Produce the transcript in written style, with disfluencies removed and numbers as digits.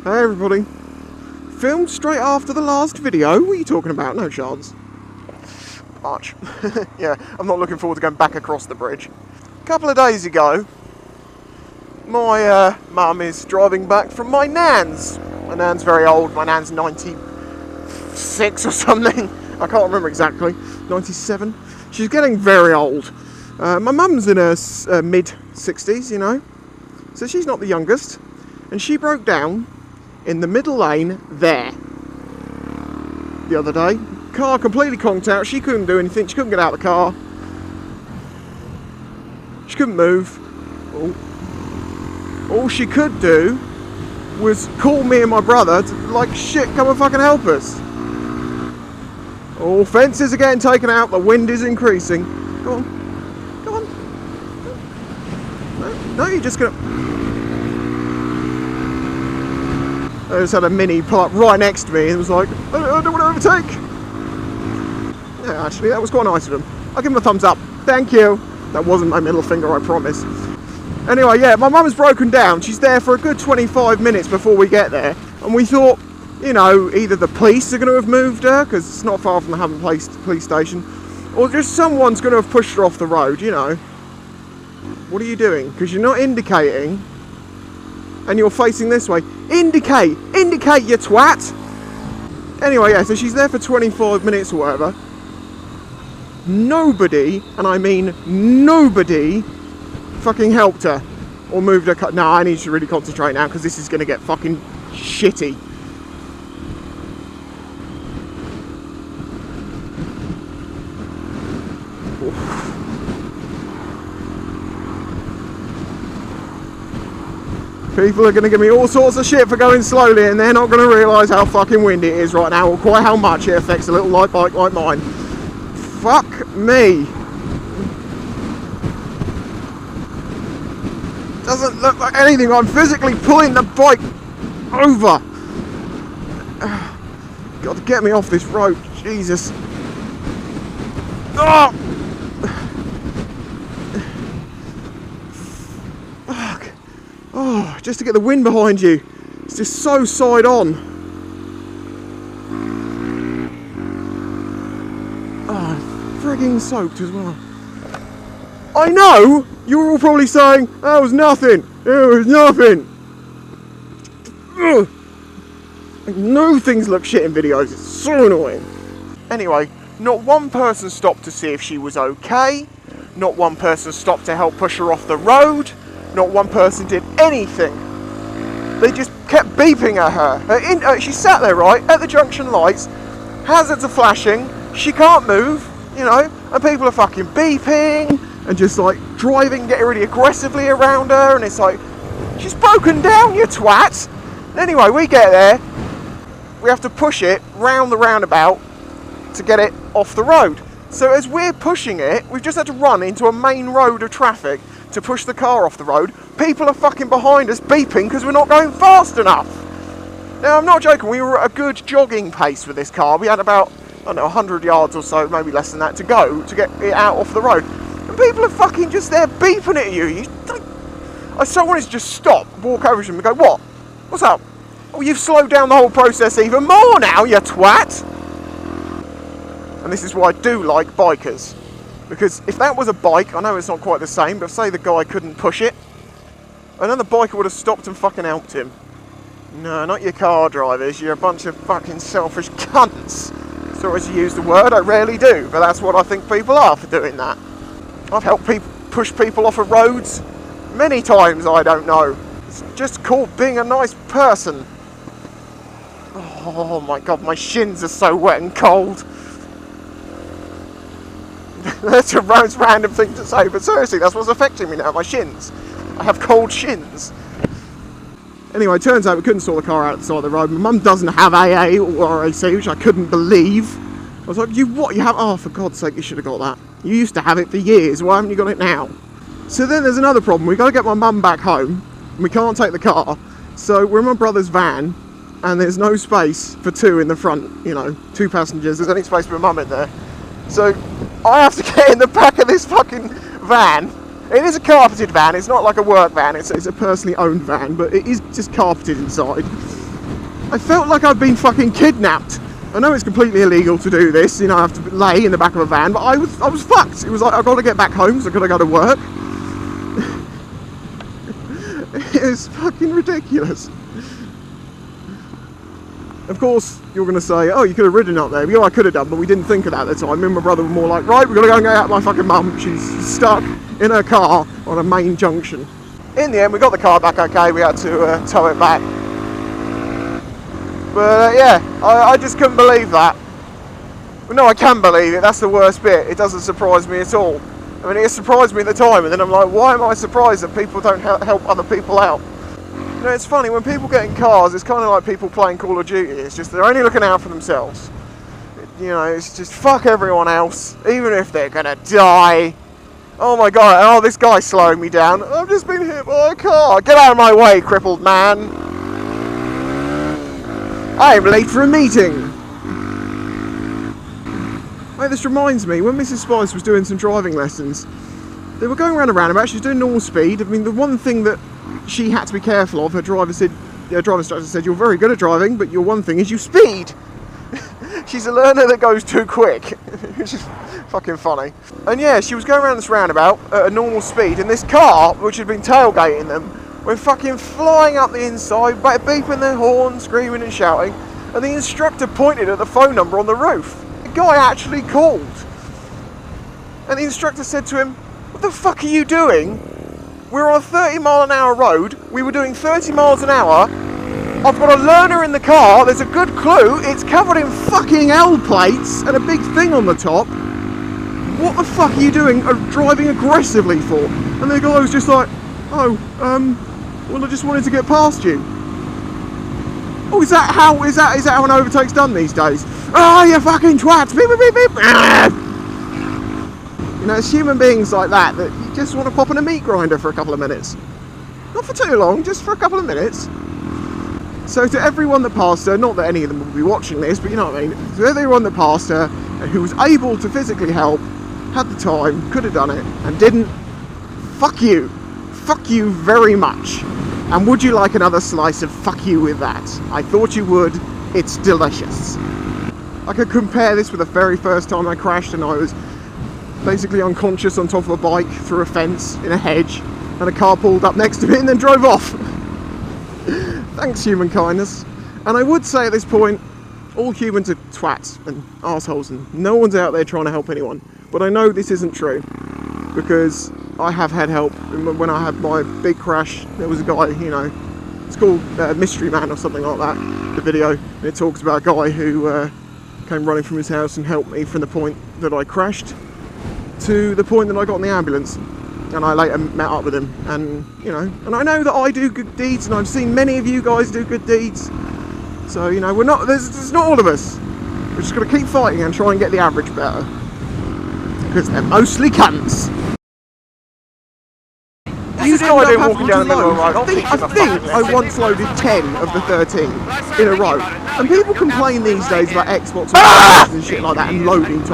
Hey everybody. Filmed straight after the last video? What are you talking about? No chance. Much. Yeah, I'm not looking forward to going back across the bridge. A couple of days ago, my mum is driving back from my nan's. My nan's very old. My nan's 96 or something. I can't remember exactly. 97. She's getting very old. My mum's in her mid-60s, you know. So she's not the youngest. And she broke down in the middle lane there the other day. Car completely conked out. She couldn't do anything. She couldn't get out of the car. She couldn't move. All she could do was call me and my brother to, like, shit, come and fucking help us. All fences are getting taken out. The wind is increasing. Go on. Go on. No, you're just gonna... I just had a Mini pull up right next to me and was like, I don't want to overtake. Yeah, actually, that was quite nice of him. I'll give him a thumbs up. Thank you. That wasn't my middle finger, I promise. Anyway, yeah, my mum's broken down. She's there for a good 25 minutes before we get there. And we thought, you know, either the police are going to have moved her, because it's not far from the Hammond police station, or just someone's going to have pushed her off the road, you know. What are you doing? Because you're not indicating, and you're facing this way. Indicate, you twat. Anyway, yeah, so she's there for 25 minutes or whatever. Nobody, and I mean nobody, fucking helped her or moved her car. No, I need to really concentrate now because this is going to get fucking shitty. People are going to give me all sorts of shit for going slowly, and they're not going to realise how fucking windy it is right now, or quite how much it affects a little light bike like mine. Fuck me. Doesn't look like anything. I'm physically pulling the bike over. Got to get me off this road. Jesus. Oh! Fuck. Oh, just to get the wind behind you. It's just so side on. Oh, frigging soaked as well. I know you're all probably saying, that was nothing. It was nothing. Ugh. I know things look shit in videos. It's so annoying. Anyway, not one person stopped to see if she was okay. Not one person stopped to help push her off the road. Not one person did anything. They just kept beeping at her. She sat there, right, at the junction lights. Hazards are flashing. She can't move, you know, and people are fucking beeping and just like driving, getting really aggressively around her, and it's like, she's broken down, you twat. Anyway, we get there. We have to push it round the roundabout to get it off the road. So as we're pushing it, we've just had to run into a main road of traffic to push the car off the road. People are fucking behind us beeping because we're not going fast enough. Now, I'm not joking, we were at a good jogging pace with this car. We had about, I don't know, 100 yards or so, maybe less than that, to go to get it out off the road. And people are fucking just there beeping at you. I so wanted to just stop, walk over to them and go, what? What's up? Oh, you've slowed down the whole process even more now, you twat. And this is why I do like bikers. Because if that was a bike, I know it's not quite the same, but say the guy couldn't push it, another biker would have stopped and fucking helped him. No, not your car drivers. You're a bunch of fucking selfish cunts. Sorry to use the word, I rarely do, but that's what I think people are for doing that. I've helped people push people off of roads many times, I don't know. It's just called being a nice person. Oh my god, my shins are so wet and cold. That's a random thing to say, but seriously, that's what's affecting me now, my shins. I have cold shins. Anyway, it turns out we couldn't sort the car out at the side of the road. My mum doesn't have AA or RAC, which I couldn't believe. I was like, you what? You have? Oh, for God's sake, you should have got that. You used to have it for years. Why haven't you got it now? So then there's another problem. We've got to get my mum back home. And we can't take the car. So we're in my brother's van. And there's no space for two in the front. You know, 2 passengers. There's only space for my mum in there. So I have to get in the back of this fucking van. It is a carpeted van, it's not like a work van, it's a personally owned van, but it is just carpeted inside. I felt like I'd been fucking kidnapped. I know it's completely illegal to do this, you know, I have to lay in the back of a van, but I was fucked. It was like, I've got to get back home, so I've got to go to work. It was fucking ridiculous. Of course, you're going to say, oh, you could have ridden up there. Yeah, I could have done, but we didn't think of that at the time. Me and my brother were more like, right, we've got to go and get out my fucking mum. She's stuck in her car on a main junction. In the end, we got the car back okay. We had to tow it back. But yeah, I just couldn't believe that. Well, no, I can believe it. That's the worst bit. It doesn't surprise me at all. I mean, it surprised me at the time, and then I'm like, why am I surprised that people don't help other people out? You know, it's funny, when people get in cars, it's kind of like people playing Call of Duty. It's just they're only looking out for themselves. You know, it's just fuck everyone else, even if they're gonna die. Oh my god, oh, this guy's slowing me down. I've just been hit by a car. Get out of my way, crippled man. I'm late for a meeting. Hey, this reminds me, when Mrs. Spice was doing some driving lessons, they were going around a roundabout, she was doing normal speed. I mean, the one thing that she had to be careful of, her driver instructor said, you're very good at driving, but your one thing is you speed. She's a learner that goes too quick, which is fucking funny. And yeah, she was going around this roundabout at a normal speed, and this car, which had been tailgating them, went fucking flying up the inside, beeping their horn, screaming and shouting, and the instructor pointed at the phone number on the roof. The guy actually called. And the instructor said to him, what the fuck are you doing? We're on a 30-mile-an-hour road, we were doing 30 miles an hour, I've got a learner in the car, there's a good clue, it's covered in fucking L plates and a big thing on the top. What the fuck are you doing driving aggressively for? And the guy was just like, oh, well, I just wanted to get past you. Oh, is that how an overtake's done these days? Oh, you fucking twat! Beep, beep, beep, beep. You know, it's human beings like that you just want to pop in a meat grinder for a couple of minutes. Not for too long, just for a couple of minutes. So to everyone that passed her, not that any of them will be watching this, but you know what I mean, to everyone that passed her, and who was able to physically help, had the time, could have done it, and didn't, fuck you. Fuck you very much. And would you like another slice of fuck you with that? I thought you would. It's delicious. I could compare this with the very first time I crashed and I was basically unconscious on top of a bike through a fence in a hedge, and a car pulled up next to me and then drove off. Thanks, human kindness. And I would say at this point, all humans are twats and arseholes, and no one's out there trying to help anyone. But I know this isn't true, because I have had help. When I had my big crash, there was a guy, you know, it's called Mystery Man or something like that, the video, and it talks about a guy who came running from his house and helped me from the point that I crashed to the point that I got in the ambulance. And I later met up with him, and you know, and I know that I do good deeds, and I've seen many of you guys do good deeds. So you know, there's not all of us. We're just going to keep fighting and try and get the average better, because they're mostly cunts. You guy doing walking down the middle of the road. I think I once loaded 10 of the 13 in a row, and people complain these days about Xbox and shit like that and loading time.